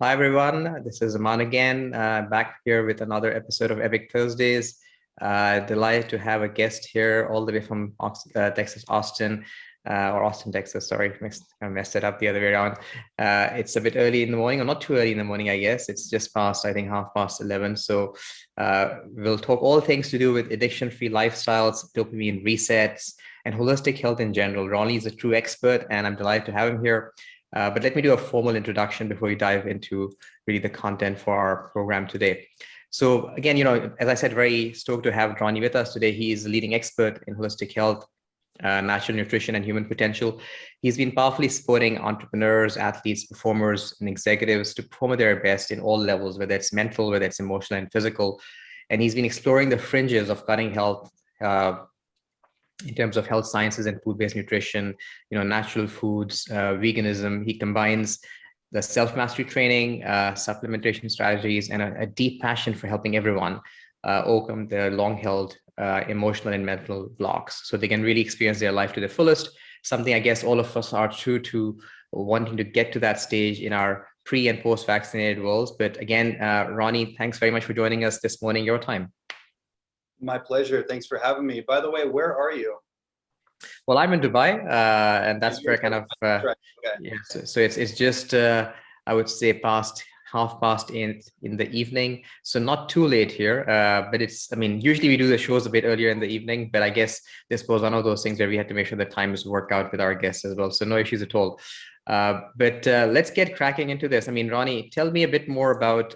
Hi everyone, this is Aman again, back here with another episode of Epiq Thursdays. Delighted to have a guest here all the way from Texas, Austin, or Austin, Texas. Sorry, I messed it up the other way around. It's a bit early in the morning, or not too early in the morning, I guess. It's just past, I think, 11:30. So we'll talk all things to do with addiction-free lifestyles, dopamine resets, and holistic health in general. Ronnie is a true expert, and I'm delighted to have him here. But let me do a formal introduction before we dive into really the content for our program today. So again, as I said, very stoked to have Ronnie with us today. He is a leading expert in holistic health, natural nutrition, and human potential. He's been powerfully supporting entrepreneurs, athletes, performers, and executives to perform at their best in all levels, whether it's mental, whether it's emotional and physical. And he's been exploring the fringes of cutting health, in terms of health sciences and food-based nutrition, natural foods, veganism. He combines the self-mastery training, supplementation strategies, and a deep passion for helping everyone overcome their long-held emotional and mental blocks so they can really experience their life to the fullest, something I guess all of us are true to wanting to get to that stage in our pre and post-vaccinated worlds. But again, Ronnie, thanks very much for joining us this morning, your time. My pleasure. Thanks for having me. By the way, where are you? Well, I'm in Dubai, and that's where kind of Okay. yeah. So it's just I would say past 8:30 in the evening, so not too late here. But I mean, usually we do the shows a bit earlier in the evening, but I guess this was one of those things where we had to make sure the times work out with our guests as well. So no issues at all. But let's get cracking into this. I mean, Ronnie, tell me a bit more about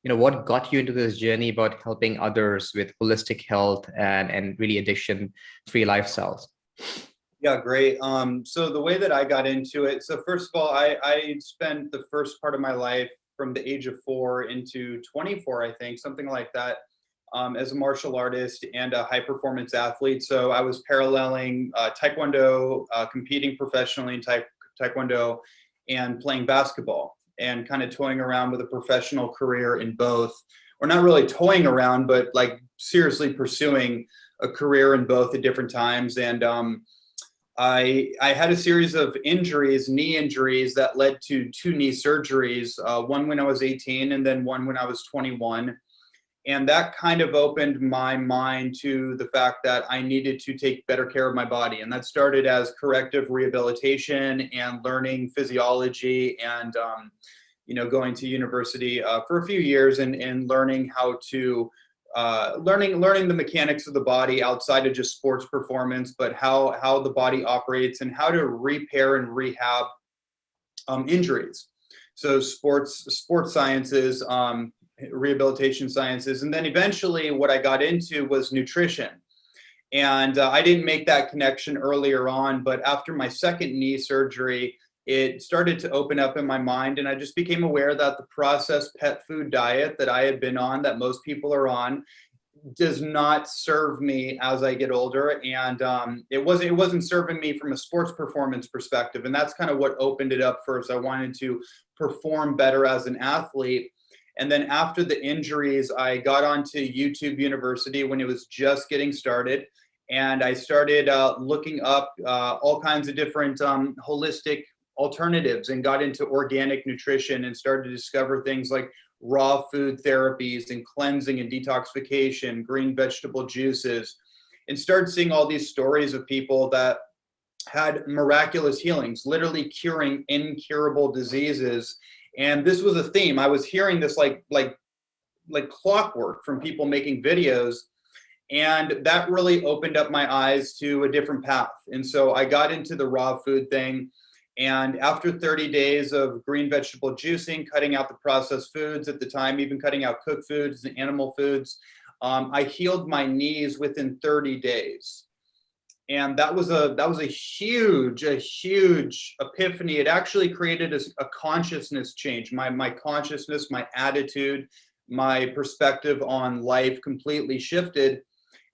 what got you into this journey about helping others with holistic health and really addiction-free lifestyles. Yeah, great. So the way that I got into it, so first of all, I spent the first part of my life from the age of 4 into 24, I think, something like that, as a martial artist and a high performance athlete. So I was paralleling Taekwondo, competing professionally in Taekwondo, and playing basketball, and kind of toying around with a professional career in both, or not really toying around, but like seriously pursuing a career in both at different times. And I had a series of injuries, knee injuries, that led to 2 knee surgeries, one when I was 18 and then one when I was 21. And that kind of opened my mind to the fact that I needed to take better care of my body. And that started as corrective rehabilitation and learning physiology and, going to university for a few years and learning how to learning the mechanics of the body outside of just sports performance, but how the body operates and how to repair and rehab injuries. So sports sciences, rehabilitation sciences, and then eventually what I got into was nutrition. And I didn't make that connection earlier on, but after my second knee surgery, it started to open up in my mind, and I just became aware that the processed pet food diet that I had been on, that most people are on, does not serve me as I get older. And it wasn't serving me from a sports performance perspective. And that's kind of what opened it up first. I wanted to perform better as an athlete. And then after the injuries, I got onto YouTube University when it was just getting started. And I started looking up all kinds of different holistic alternatives and got into organic nutrition and started to discover things like raw food therapies and cleansing and detoxification, green vegetable juices, and started seeing all these stories of people that had miraculous healings, literally curing incurable diseases. And this was a theme. I was hearing this like clockwork from people making videos. And that really opened up my eyes to a different path. And so I got into the raw food thing. And after 30 days of green vegetable juicing, cutting out the processed foods at the time, even cutting out cooked foods and animal foods, I healed my knees within 30 days. And that was a huge epiphany. It actually created a consciousness change. My consciousness, my attitude, my perspective on life completely shifted.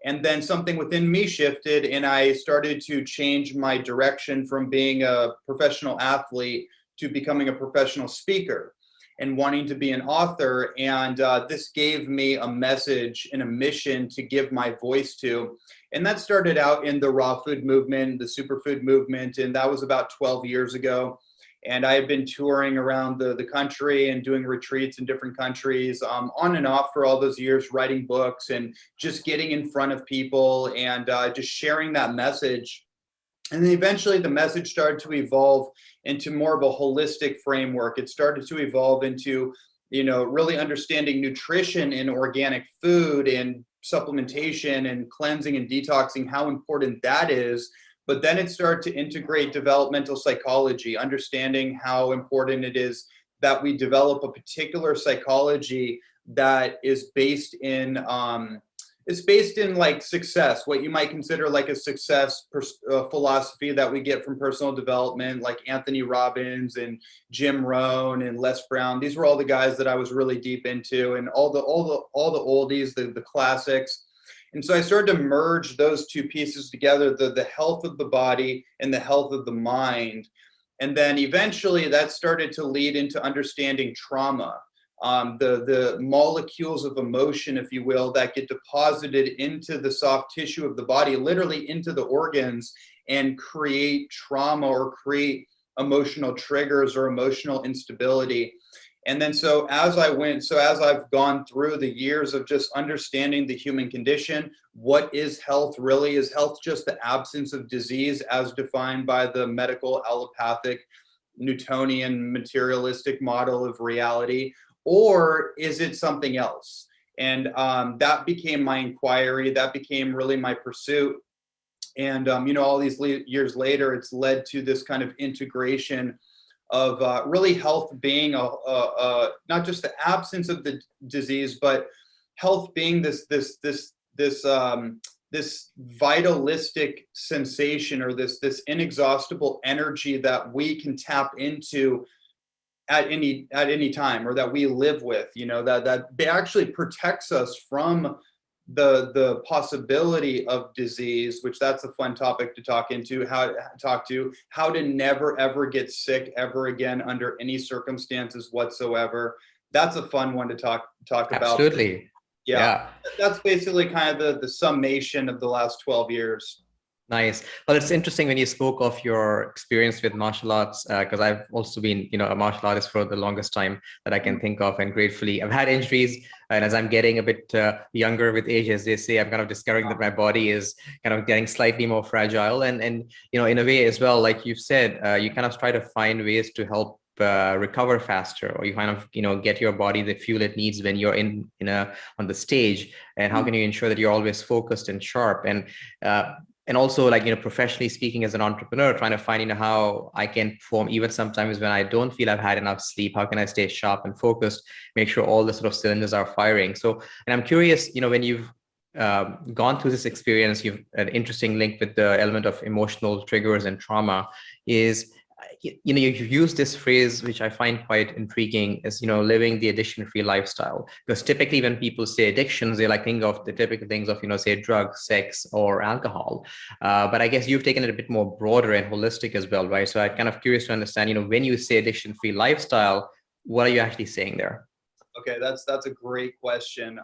And then something within me shifted, and I started to change my direction from being a professional athlete to becoming a professional speaker and wanting to be an author. And this gave me a message and a mission to give my voice to. And that started out in the raw food movement, the superfood movement, and that was about 12 years ago. And I had been touring around the country and doing retreats in different countries, on and off for all those years, writing books and just getting in front of people and just sharing that message. And then eventually the message started to evolve into more of a holistic framework. It started to evolve into, really understanding nutrition and organic food and supplementation and cleansing and detoxing, how important that is. But then it started to integrate developmental psychology, understanding how important it is that we develop a particular psychology that is based in it's based in like success, what you might consider like a success philosophy that we get from personal development, like Anthony Robbins and Jim Rohn and Les Brown. These were all the guys that I was really deep into, and all the oldies, the classics. And so I started to merge those two pieces together, the health of the body and the health of the mind. And then eventually that started to lead into understanding trauma. The molecules of emotion, if you will, that get deposited into the soft tissue of the body, literally into the organs, and create trauma or create emotional triggers or emotional instability. And then as I've gone through the years of just understanding the human condition, what is health really? Is health just the absence of disease as defined by the medical allopathic Newtonian materialistic model of reality? Or is it something else? And that became my inquiry. That became really my pursuit. And, all these years later, it's led to this kind of integration of really health being not just the absence of the disease, but health being this vitalistic sensation, or this inexhaustible energy that we can tap into at any time, or that we live with, that actually protects us from the possibility of disease, which that's a fun topic to talk to, how to never ever get sick ever again under any circumstances whatsoever. That's a fun one to talk about. Absolutely. Yeah. That's basically kind of the summation of the last 12 years. Nice. Well, it's interesting when you spoke of your experience with martial arts, because I've also been, a martial artist for the longest time that I can think of, and gratefully I've had injuries. And as I'm getting a bit younger with age, as they say, I'm kind of discovering that my body is kind of getting slightly more fragile. And in a way as well, like you've said, you kind of try to find ways to help recover faster, or you kind of get your body the fuel it needs when you're on the stage. And how can you ensure that you're always focused and sharp? And also, like, professionally speaking, as an entrepreneur, trying to find, how I can perform even sometimes when I don't feel I've had enough sleep. How can I stay sharp and focused, make sure all the sort of cylinders are firing? So, and I'm curious, when you've gone through this experience, you've an interesting link with the element of emotional triggers and trauma is, you've used this phrase, which I find quite intriguing, is, living the addiction-free lifestyle. Because typically when people say addictions, they like think of the typical things of, say drugs, sex, or alcohol. But I guess you've taken it a bit more broader and holistic as well, right? So I'm kind of curious to understand, when you say addiction-free lifestyle, what are you actually saying there? Okay, that's a great question.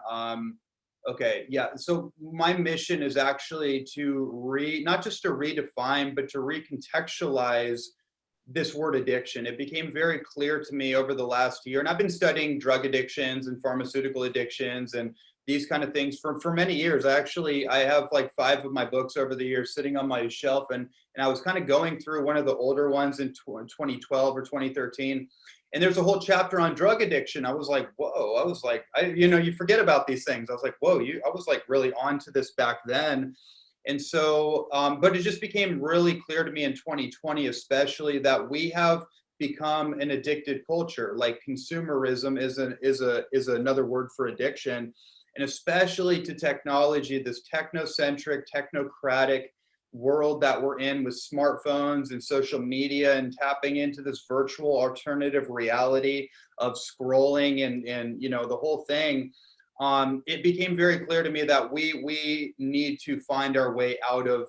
Okay, yeah. So my mission is actually to not just to redefine, but to recontextualize this word addiction. It became very clear to me over the last year, and I've been studying drug addictions and pharmaceutical addictions and these kind of things for many years. I have like 5 of my books over the years sitting on my shelf, and I was kind of going through one of the older ones in 2012 or 2013, and there's a whole chapter on drug addiction. I was like, whoa. I was like, you forget about these things. I was like, whoa, I was like really onto this back then. And so, but it just became really clear to me in 2020, especially, that we have become an addicted culture. Like consumerism is another word for addiction, and especially to technology, this technocentric, technocratic world that we're in with smartphones and social media, and tapping into this virtual alternative reality of scrolling and the whole thing. It became very clear to me that we need to find our way out of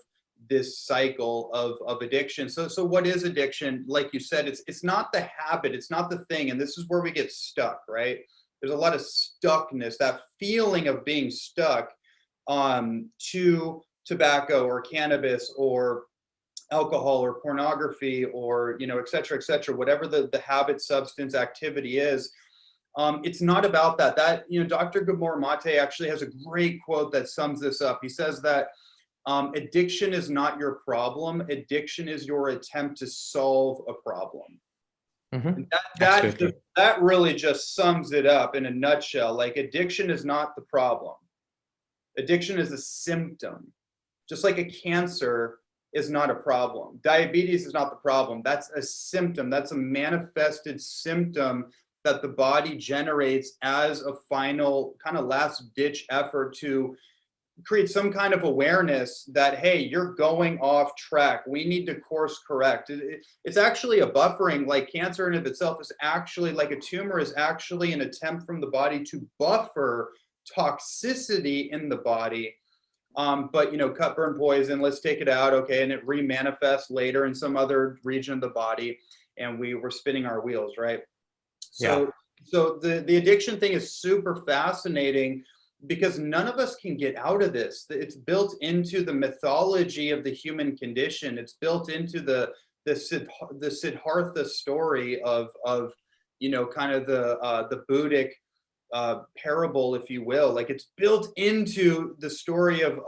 this cycle of addiction. So what is addiction? Like you said, it's not the habit, it's not the thing, and this is where we get stuck, right? There's a lot of stuckness, that feeling of being stuck to tobacco or cannabis or alcohol or pornography or, et cetera, whatever the habit, substance, activity is. It's not about that. Dr. Gabor Mate actually has a great quote that sums this up. He says that addiction is not your problem. Addiction is your attempt to solve a problem. Mm-hmm. That really just sums it up in a nutshell. Like, addiction is not the problem. Addiction is a symptom. Just like a cancer is not a problem. Diabetes is not the problem. That's a symptom. That's a manifested symptom that the body generates as a final kind of last ditch effort to create some kind of awareness that, hey, you're going off track. We need to course correct. It's actually a buffering. Like, cancer in of itself is actually, like a tumor, is actually an attempt from the body to buffer toxicity in the body. But cut, burn, poison, let's take it out, okay, and it remanifests later in some other region of the body, and we're spinning our wheels, right? So the addiction thing is super fascinating, because none of us can get out of this. It's built into the mythology of the human condition. It's built into the Siddhartha story of kind of the Buddhic parable, if you will. Like, it's built into the story of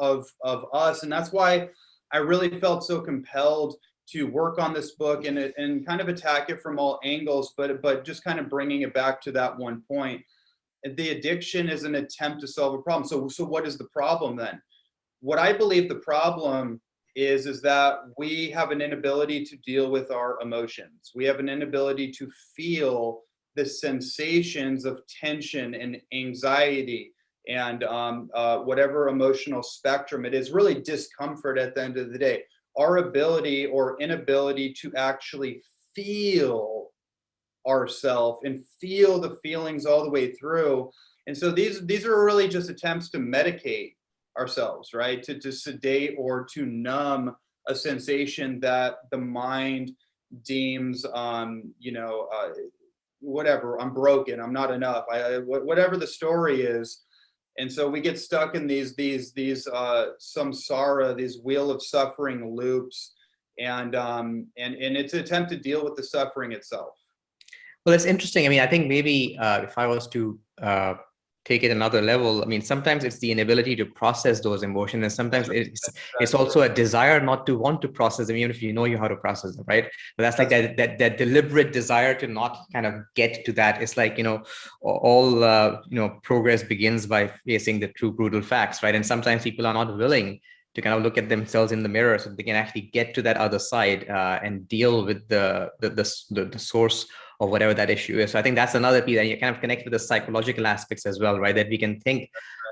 us, and that's why I really felt so compelled to work on this book and kind of attack it from all angles, but just kind of bringing it back to that one point. The addiction is an attempt to solve a problem. So what is the problem then? What I believe the problem is that we have an inability to deal with our emotions. We have an inability to feel the sensations of tension and anxiety and whatever emotional spectrum it is, really discomfort at the end of the day. Our ability or inability to actually feel ourselves and feel the feelings all the way through. And so these are really just attempts to medicate ourselves, right? To sedate or to numb a sensation that the mind deems, whatever, I'm broken, I'm not enough, whatever the story is. And so we get stuck in these samsara, these wheel of suffering loops, and it's an attempt to deal with the suffering itself. Well, it's interesting. I mean, I think maybe if I was to take it another level, I mean, sometimes it's the inability to process those emotions, and sometimes it's also a desire not to want to process them, even if you know how to process them, right? But that's like that deliberate desire to not kind of get to that. It's like, all progress begins by facing the true brutal facts, right? And sometimes people are not willing to kind of look at themselves in the mirror so they can actually get to that other side and deal with the source of whatever that issue is. So I think that's another piece, and you kind of connect with the psychological aspects as well, right? That we can think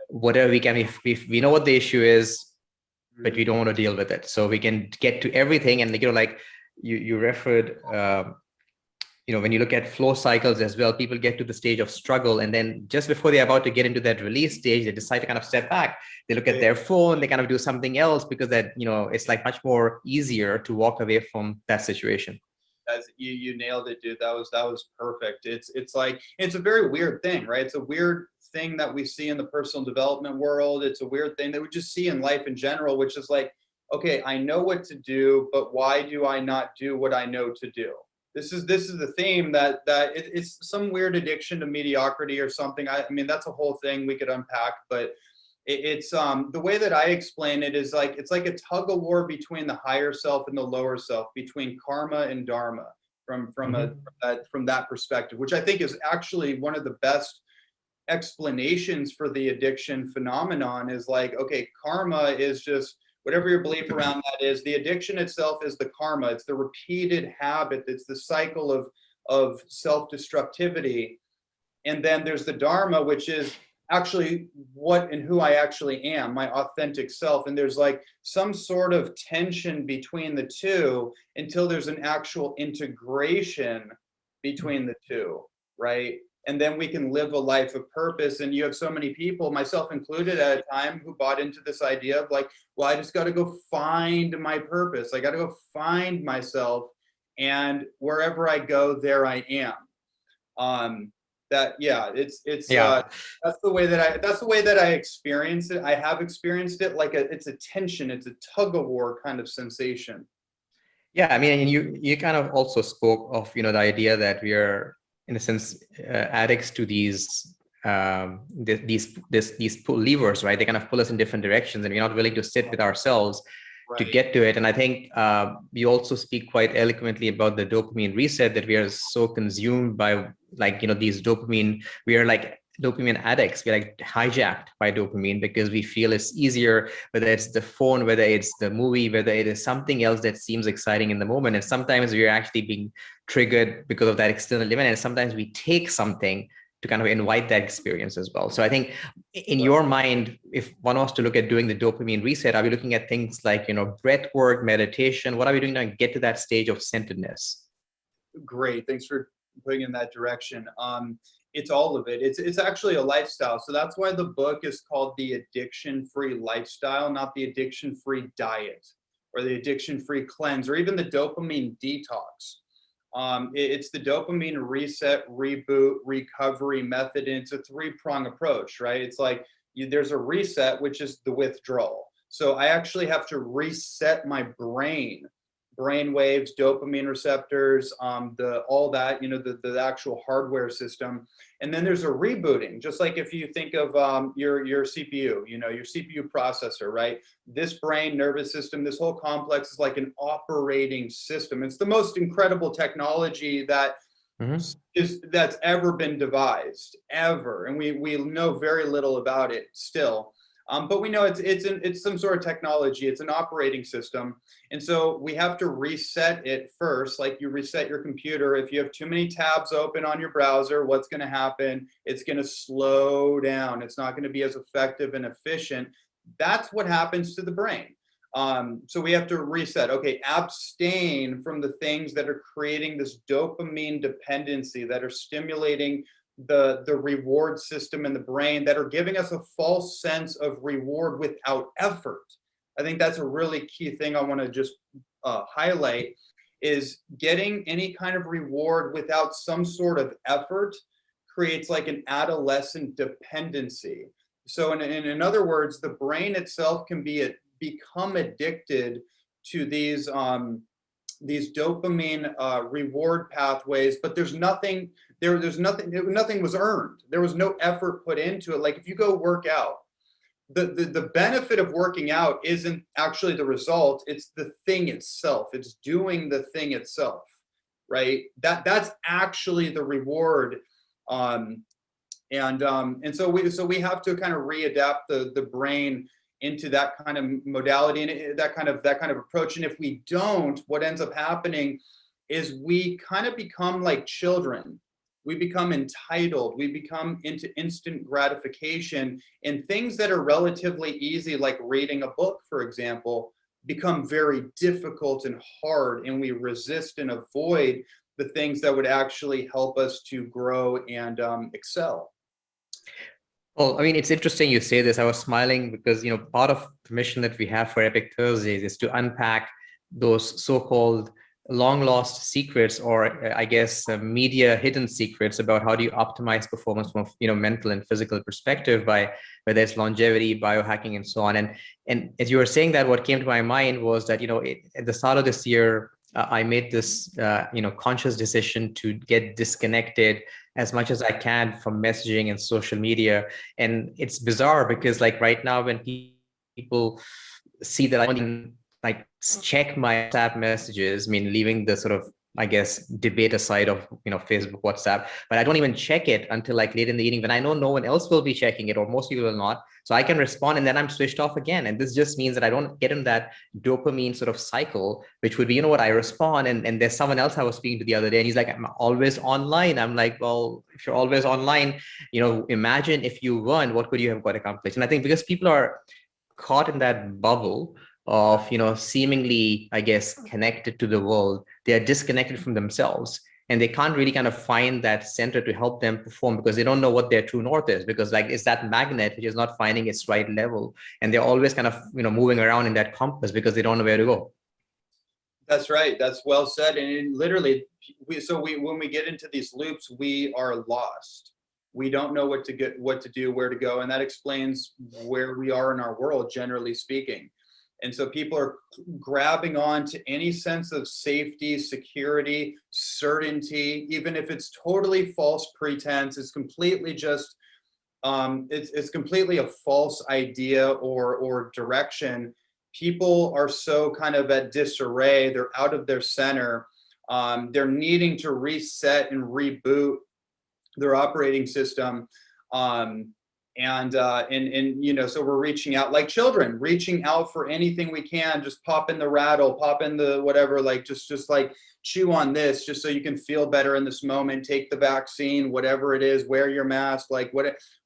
whatever we can, if we know what the issue is, but we don't want to deal with it. So we can get to everything. And like you referred, when you look at flow cycles as well, people get to the stage of struggle, and then just before they're about to get into that release stage, they decide to kind of step back. They look at their phone, they kind of do something else, because that, it's like much more easier to walk away from that situation. As you nailed it, dude. That was perfect. It's like, it's a very weird thing, right? It's a weird thing that we see in the personal development world. It's a weird thing that we just see in life in general, which is like, okay, I know what to do, but why do I not do what I know to do? This is the theme that it's some weird addiction to mediocrity or something. I mean, that's a whole thing we could unpack, but it's the way that I explain it is like, it's like a tug of war between the higher self and the lower self, between karma and dharma, from that perspective, which I think is actually one of the best explanations for the addiction phenomenon. Is like, okay, karma is just whatever your belief around that is. The addiction itself is the karma. It's the repeated habit. It's the cycle of self-destructivity. And then there's the dharma, which is actually what and who I actually am, my authentic self. And there's like some sort of tension between the two until there's an actual integration between the two, right? And then we can live a life of purpose. And you have so many people, myself included at a time, who bought into this idea of like, well, I just got to go find my purpose. I got to go find myself, and wherever I go, there I am. That's the way that I experience it. I have experienced it like it's a tension, it's a tug of war kind of sensation. Yeah, I mean, and you kind of also spoke of, the idea that we are, in a sense, addicts to these pull levers, right? They kind of pull us in different directions, and we're not willing to sit with ourselves to Right. get to it. And I think you also speak quite eloquently about the dopamine reset, that we are so consumed by, like, these dopamine. We are like dopamine addicts. We're like hijacked by dopamine because we feel it's easier, whether it's the phone, whether it's the movie, whether it is something else that seems exciting in the moment. And sometimes we're actually being triggered because of that external event. And sometimes we take something to kind of invite that experience as well. So I think in Right. your mind, if one was to look at doing the dopamine reset, are we looking at things like, breath work, meditation? What are we doing to get to that stage of centeredness? Great. Thanks for putting in that direction. It's all of it. It's actually a lifestyle. So that's why the book is called The Addiction-Free Lifestyle, not the addiction-free diet or the addiction-free cleanse or even the dopamine detox. It's the dopamine reset, reboot, recovery method. And it's a three-prong approach, right? It's like there's a reset, which is the withdrawal. So I actually have to reset my brain waves, dopamine receptors, the all that, the actual hardware system. And then there's a rebooting, just like if you think of your CPU, your CPU processor, right? This brain, nervous system, this whole complex is like an operating system. It's the most incredible technology Mhm. that's ever been devised, ever. And we know very little about it still. But we know it's some sort of technology. It's an operating system, and so we have to reset it first. Like you reset your computer. If you have too many tabs open on your browser, what's going to happen? It's going to slow down. It's not going to be as effective and efficient. That's what happens to the brain. So we have to reset. Okay, abstain from the things that are creating this dopamine dependency, that are stimulating the reward system in the brain, that are giving us a false sense of reward without effort. I think that's a really key thing I want to just highlight, is getting any kind of reward without some sort of effort creates like an adolescent dependency. So in other words, the brain itself can become addicted to these dopamine reward pathways, but nothing was earned. There was no effort put into it. Like if you go work out, the benefit of working out isn't actually the result, it's the thing itself. It's doing the thing itself, right? That's actually the reward. Um, and so we have to kind of readapt the brain into that kind of modality and that kind of approach. And if we don't, what ends up happening is we kind of become like children. We become entitled. We become into instant gratification, and things that are relatively easy, like reading a book, for example, become very difficult and hard, and we resist and avoid the things that would actually help us to grow and excel. Well, I mean, it's interesting you say this. I was smiling because, part of the mission that we have for Epiq Thursdays is to unpack those so-called long lost secrets, or I guess media hidden secrets about how do you optimize performance from, mental and physical perspective, by whether it's longevity, biohacking, and so on. And as you were saying that, what came to my mind was that, at the start of this year, I made this, conscious decision to get disconnected as much as I can from messaging and social media. And it's bizarre because, like, right now, when people see that I don't even like check my WhatsApp messages, I mean, leaving the sort of, I guess, debate aside of, Facebook, WhatsApp, but I don't even check it until like late in the evening when I know no one else will be checking it, or most people will not. So I can respond, and then I'm switched off again. And this just means that I don't get in that dopamine sort of cycle, which would be, what I respond, and there's someone else I was speaking to the other day, and he's like, I'm always online. I'm like, well, if you're always online, imagine if you weren't, what could you have got accomplished? And I think because people are caught in that bubble of, seemingly, I guess, connected to the world, they are disconnected from themselves, and they can't really kind of find that center to help them perform, because they don't know what their true north is, because like it's that magnet which is not finding its right level, and they're always kind of, moving around in that compass because they don't know where to go. That's right. That's well said. And literally, when we get into these loops, we are lost. We don't know what to do, where to go, and that explains where we are in our world, generally speaking. And so people are grabbing on to any sense of safety, security, certainty, even if it's totally false pretense. It's completely just, it's completely a false idea or direction. People are so kind of at disarray. They're out of their center. They're needing to reset and reboot their operating system. And you know, so we're reaching out like children, reaching out for anything we can. Just pop in the rattle, pop in the whatever, like just like chew on this, just so you can feel better in this moment. Take the vaccine, whatever it is. Wear your mask, like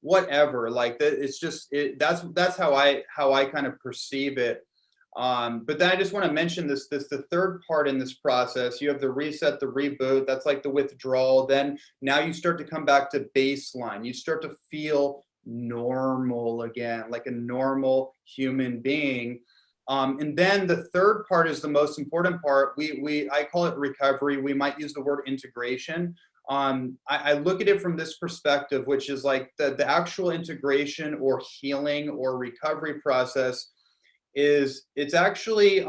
whatever. Like that, it's just that's how I kind of perceive it. But then I just want to mention the third part in this process. You have the reset, the reboot. That's like the withdrawal. Then now you start to come back to baseline. You start to feel normal again, like a normal human being. And then the third part is the most important part. I call it recovery. We might use the word integration. I look at it from this perspective, which is like the actual integration or healing or recovery process is it's actually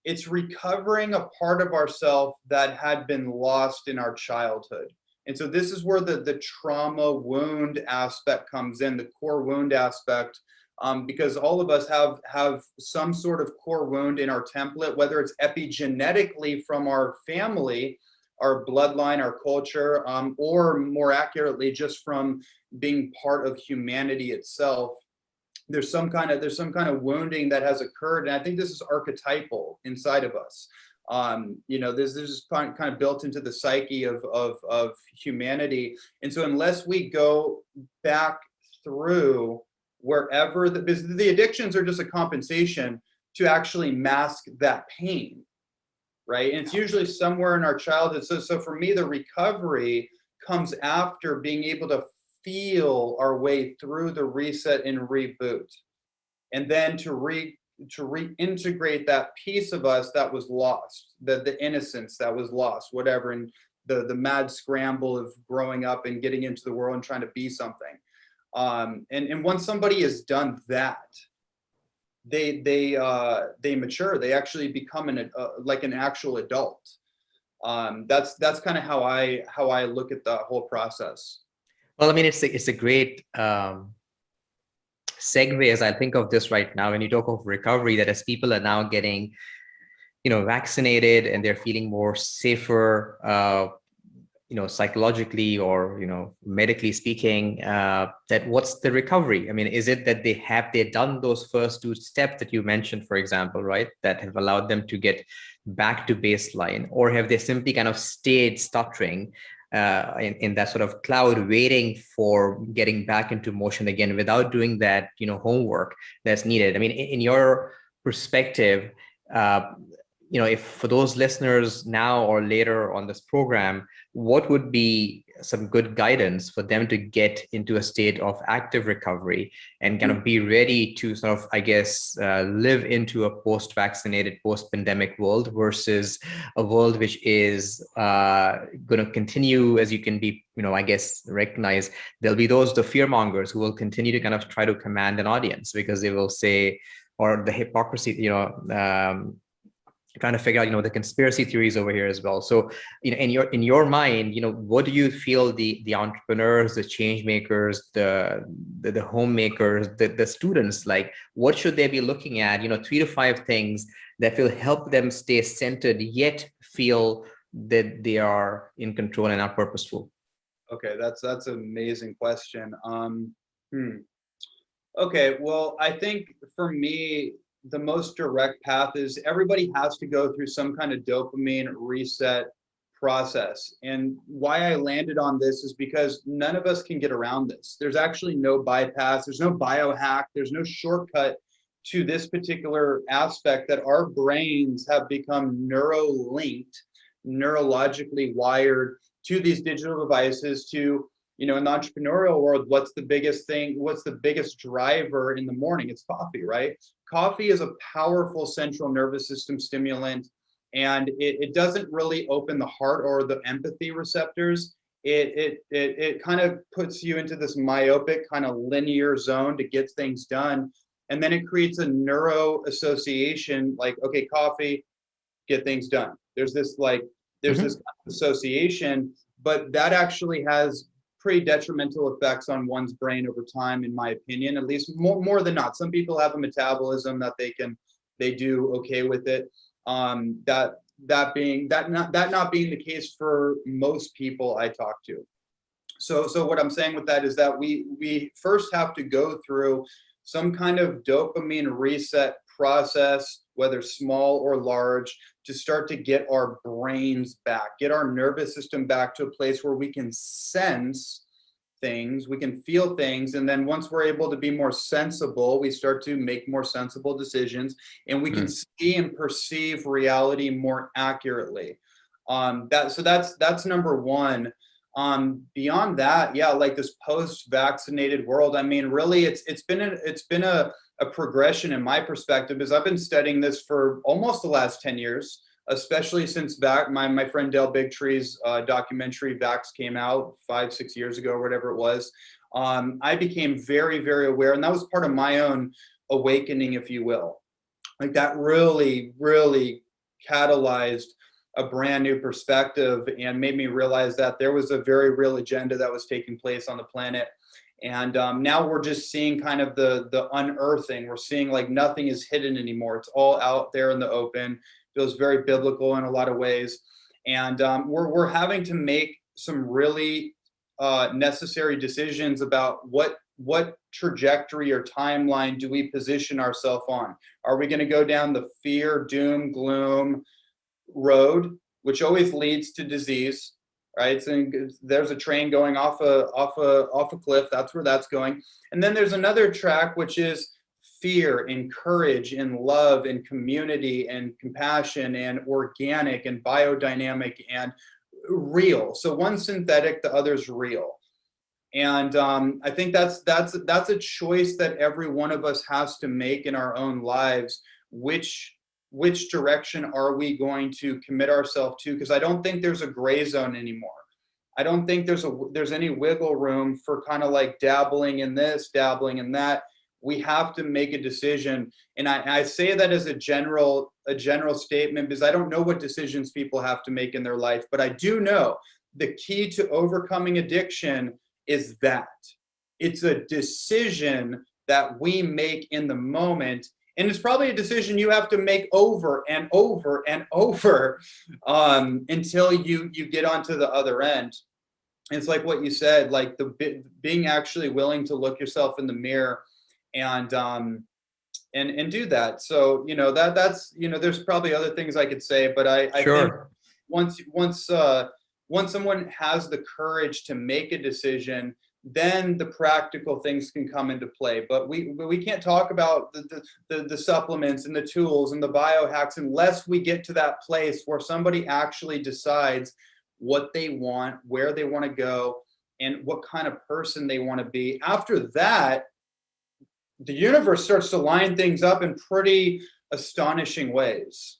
it's recovering a part of ourself that had been lost in our childhood. And so this is where the trauma wound aspect comes in, the core wound aspect, because all of us have some sort of core wound in our template, whether it's epigenetically from our family, our bloodline, our culture, or more accurately, just from being part of humanity itself. There's some kind of wounding that has occurred, and I think this is archetypal inside of us. You know, this is kind of built into the psyche of humanity. And so unless we go back through wherever because the addictions are just a compensation to actually mask that pain, right? And it's usually somewhere in our childhood. So for me, the recovery comes after being able to feel our way through the reset and reboot, and then to reintegrate that piece of us that was lost, the innocence that was lost, whatever, and the mad scramble of growing up and getting into the world and trying to be something. And once somebody has done that, they mature. They actually become like an actual adult. That's kind of how I look at the whole process. Well, I mean, it's a great segue as I think of this right now. When you talk of recovery, that as people are now getting, you know, vaccinated and they're feeling more safer, you know, psychologically or, you know, medically speaking, that what's the recovery? I mean, is it that they done those first two steps that you mentioned, for example, right, that have allowed them to get back to baseline, or have they simply kind of stayed stuttering in that sort of cloud, waiting for getting back into motion again without doing that, you know, homework that's needed? I mean, in your perspective, you know, if for those listeners now or later on this program, what would be some good guidance for them to get into a state of active recovery and kind of be ready to sort of, I guess, live into a post-vaccinated, post-pandemic world versus a world which is going to continue, as you can be, you know, I guess, recognize there'll be the fear mongers who will continue to kind of try to command an audience because they will say, or the hypocrisy, you know, trying to figure out, you know, the conspiracy theories over here as well. So, you know, in your mind, you know, what do you feel the entrepreneurs, the change makers, the homemakers, the students, like, what should they be looking at? You know, 3 to 5 things that will help them stay centered yet feel that they are in control and are purposeful. Okay, that's an amazing question. Okay, well, I think for me, the most direct path is everybody has to go through some kind of dopamine reset process. And why I landed on this is because none of us can get around this. There's actually no bypass, there's no biohack, there's no shortcut to this particular aspect, that our brains have become neuro-linked, neurologically wired to these digital devices. To, you know, in the entrepreneurial world, what's the biggest driver in the morning? It's coffee, right? Coffee is a powerful central nervous system stimulant, and it doesn't really open the heart or the empathy receptors. It kind of puts you into this myopic kind of linear zone to get things done. And then it creates a neuro association, like, okay, coffee, get things done. There's this association, but that actually has pretty detrimental effects on one's brain over time, in my opinion, at least more than not. Some people have a metabolism that they do okay with it. That not being the case for most people I talk to. So what I'm saying with that is that we first have to go through some kind of dopamine reset process, whether small or large, to start to get our brains back, get our nervous system back to a place where we can sense things, we can feel things. And then once we're able to be more sensible, we start to make more sensible decisions, and we can see and perceive reality more accurately. That's number one. Beyond that, yeah, like this post-vaccinated world, I mean, really it's been a progression in my perspective, as I've been studying this for almost the last 10 years, especially since my friend Dale Bigtree's documentary Vax came out 5-6 years ago, or whatever it was. I became very, very aware, and that was part of my own awakening, if you will. Like that really, really catalyzed a brand new perspective and made me realize that there was a very real agenda that was taking place on the planet. And now we're just seeing kind of the unearthing. We're seeing like nothing is hidden anymore. It's all out there in the open. Feels very biblical in a lot of ways. And we're having to make some really necessary decisions about what trajectory or timeline do we position ourselves on? Are we going to go down the fear, doom, gloom road, which always leads to disease, right? So there's a train going off a cliff. That's where that's going. And then there's another track, which is fear and courage and love and community and compassion and organic and biodynamic and real. So one's synthetic, the other's real. And I think that's a choice that every one of us has to make in our own lives. Which direction are we going to commit ourselves to? Because I don't think there's a gray zone anymore. I don't think there's any wiggle room for kind of like dabbling in this, dabbling in that. We have to make a decision. And I say that as a general statement, because I don't know what decisions people have to make in their life, but I do know the key to overcoming addiction is that it's a decision that we make in the moment. And it's probably a decision you have to make over and over and over until you get onto the other end. It's like what you said, like being actually willing to look yourself in the mirror and do that. So that's there's probably other things I could say, but I think once someone has the courage to make a decision, then the practical things can come into play. But we can't talk about the supplements and the tools and the biohacks unless we get to that place where somebody actually decides what they want, where they want to go, and what kind of person they want to be. After that, the universe starts to line things up in pretty astonishing ways.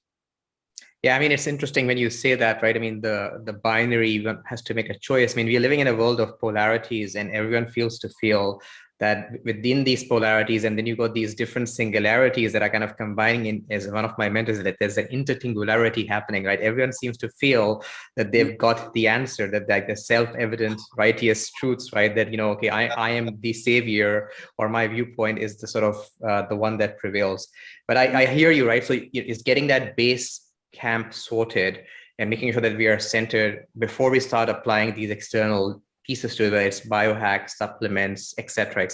Yeah, I mean, it's interesting when you say that, right? I mean, the binary has to make a choice. I mean, we're living in a world of polarities, and everyone feels to feel that within these polarities, and then you got these different singularities that are kind of combining in, as one of my mentors, that there's an intertingularity happening, right? Everyone seems to feel that they've got the answer, that like the self-evident righteous truths, right? That, okay, I am the savior, or my viewpoint is the sort of the one that prevails. But I hear you, right? So it's getting that base camp sorted and making sure that we are centered before we start applying these external pieces to it, whether it's biohacks, supplements, et cetera,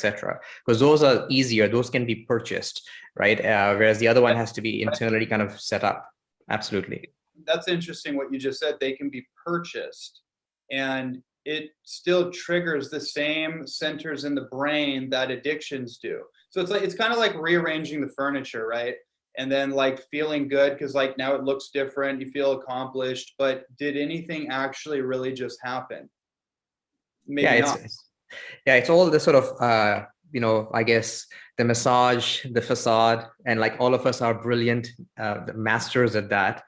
because those are easier. Those can be purchased, right? Whereas the other one has to be internally kind of set up. Absolutely. That's interesting what you just said. They can be purchased, and it still triggers the same centers in the brain that addictions do. So it's kind of like rearranging the furniture, right? And then like feeling good because like now it looks different, you feel accomplished, but did anything actually really just happen? Maybe not. It's all the sort of I guess the massage, the facade, and like all of us are brilliant masters at that.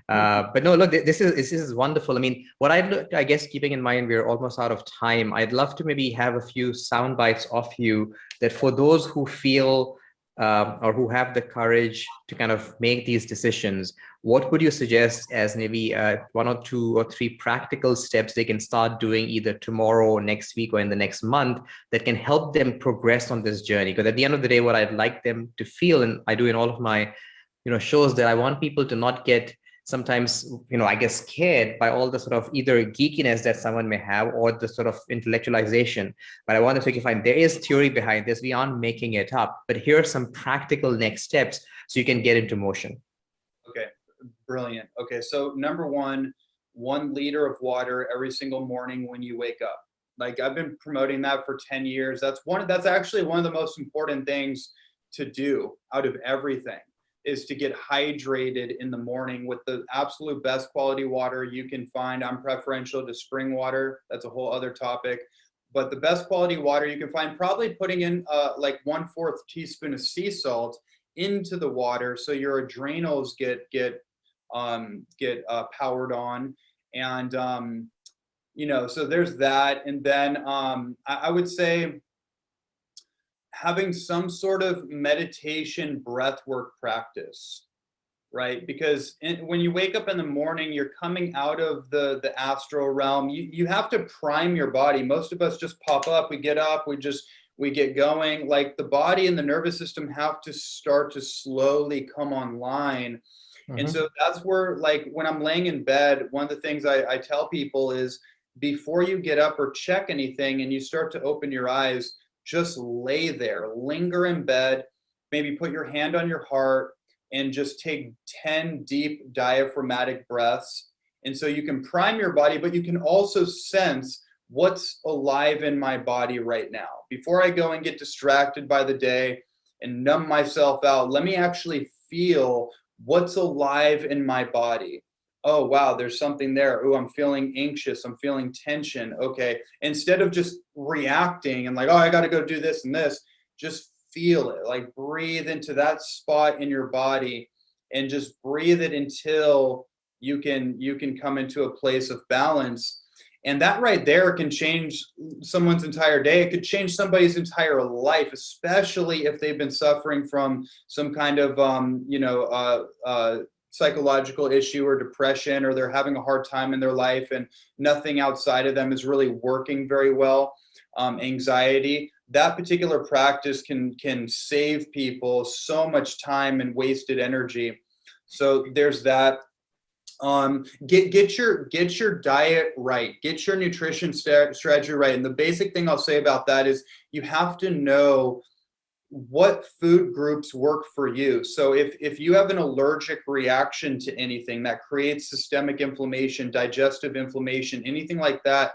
But no, look, this is wonderful. I mean, what I guess keeping in mind we're almost out of time, I'd love to maybe have a few sound bites of you that for those who feel or who have the courage to kind of make these decisions, what would you suggest as maybe one or two or three practical steps they can start doing either tomorrow or next week or in the next month that can help them progress on this journey? Because at the end of the day, what I'd like them to feel, and I do in all of my shows, that I want people to not get sometimes, I guess, scared by all the sort of either geekiness that someone may have or the sort of intellectualization. But I want to say, fine, there is theory behind this. We aren't making it up, but here are some practical next steps so you can get into motion. Okay, brilliant. Okay, so number 1 liter of water every single morning when you wake up. Like, I've been promoting that for 10 years. That's actually one of the most important things to do out of everything, is to get hydrated in the morning with the absolute best quality water you can find. I'm preferential to spring water. That's a whole other topic. But the best quality water you can find, probably putting in like 1/4 teaspoon of sea salt into the water so your adrenals get powered on. And so there's that. And then I would say having some sort of meditation breath work practice, right? Because when you wake up in the morning, you're coming out of the astral realm. You have to prime your body. Most of us just pop up, we get up, we get going. Like, the body and the nervous system have to start to slowly come online. And so that's where, like, when I'm laying in bed, one of the things I tell people is, before you get up or check anything and you start to open your eyes, just lay there, linger in bed, maybe put your hand on your heart and just take 10 deep diaphragmatic breaths. And so you can prime your body, but you can also sense what's alive in my body right now. Before I go and get distracted by the day and numb myself out, let me actually feel what's alive in my body. Oh, wow, there's something there. Oh, I'm feeling anxious. I'm feeling tension. Okay. Instead of just reacting and like, oh, I got to go do this and this, just feel it. Like, breathe into that spot in your body and just breathe it until you can come into a place of balance. And that right there can change someone's entire day. It could change somebody's entire life, especially if they've been suffering from some kind of, psychological issue or depression, or they're having a hard time in their life and nothing outside of them is really working very well. Anxiety, that particular practice can save people so much time and wasted energy. So there's that. Get your diet right, get your nutrition strategy right. And the basic thing I'll say about that is you have to know what food groups work for you. So if you have an allergic reaction to anything that creates systemic inflammation, digestive inflammation, anything like that,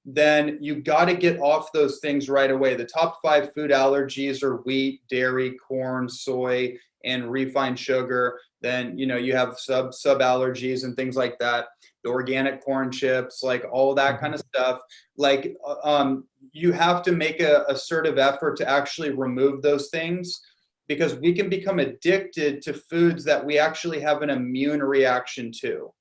then you got to get off those things right away. The top 5 food allergies are wheat, dairy, corn, soy, and refined sugar. Then you have sub allergies and things like that. The organic corn chips, like all that kind of stuff. Like you have to make a assertive effort to actually remove those things, because we can become addicted to foods that we actually have an immune reaction to.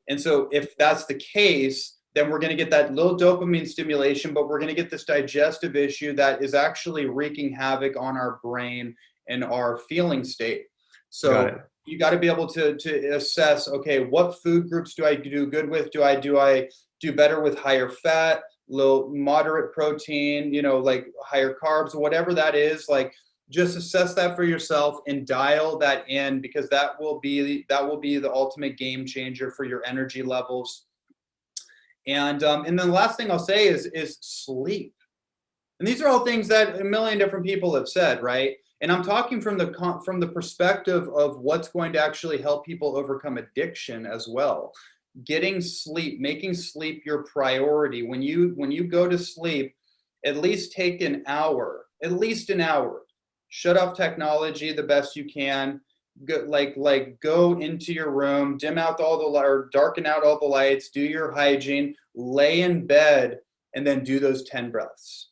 And so if that's the case, then we're going to get that little dopamine stimulation, but we're going to get this digestive issue that is actually wreaking havoc on our brain and our feeling state. So you got to be able to assess, okay, what food groups do I do good with? Do I do better with higher fat, low moderate protein, like higher carbs, whatever that is? Like, just assess that for yourself and dial that in, because that will be the ultimate game changer for your energy levels. And then the last thing I'll say is sleep. And these are all things that a million different people have said, right? And I'm talking from the perspective of what's going to actually help people overcome addiction as well. Getting sleep, making sleep your priority. When you go to sleep, at least take an hour, at least an hour. Shut off technology the best you can. Go into your room, dim out or darken out all the lights, do your hygiene, lay in bed, and then do those 10 breaths.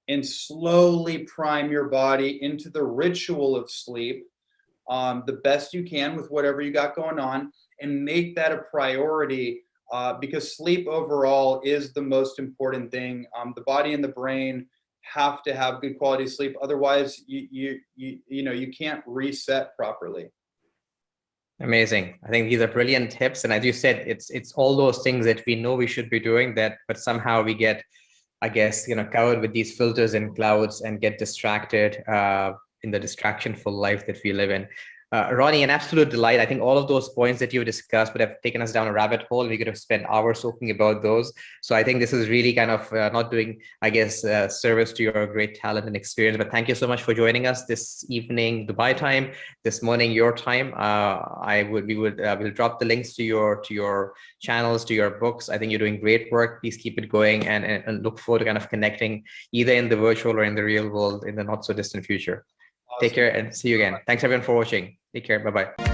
And slowly prime your body into the ritual of sleep the best you can with whatever you got going on, and make that a priority because sleep overall is the most important thing. The body and the brain have to have good quality sleep. Otherwise, you can't reset properly. Amazing. I think these are brilliant tips. And as you said, it's all those things that we know we should be doing that, but somehow we get, I guess, covered with these filters and clouds and get distracted in the distraction-full life that we live in. Ronnie, an absolute delight. I think all of those points that you discussed would have taken us down a rabbit hole. We could have spent hours talking about those. So I think this is really kind of not doing, I guess, service to your great talent and experience. But thank you so much for joining us this evening, Dubai time, this morning, your time. We'll drop the links to your channels, to your books. I think you're doing great work. Please keep it going, and look forward to kind of connecting either in the virtual or in the real world in the not so distant future. Take care and see you again. Thanks everyone for watching. Take care. Bye-bye.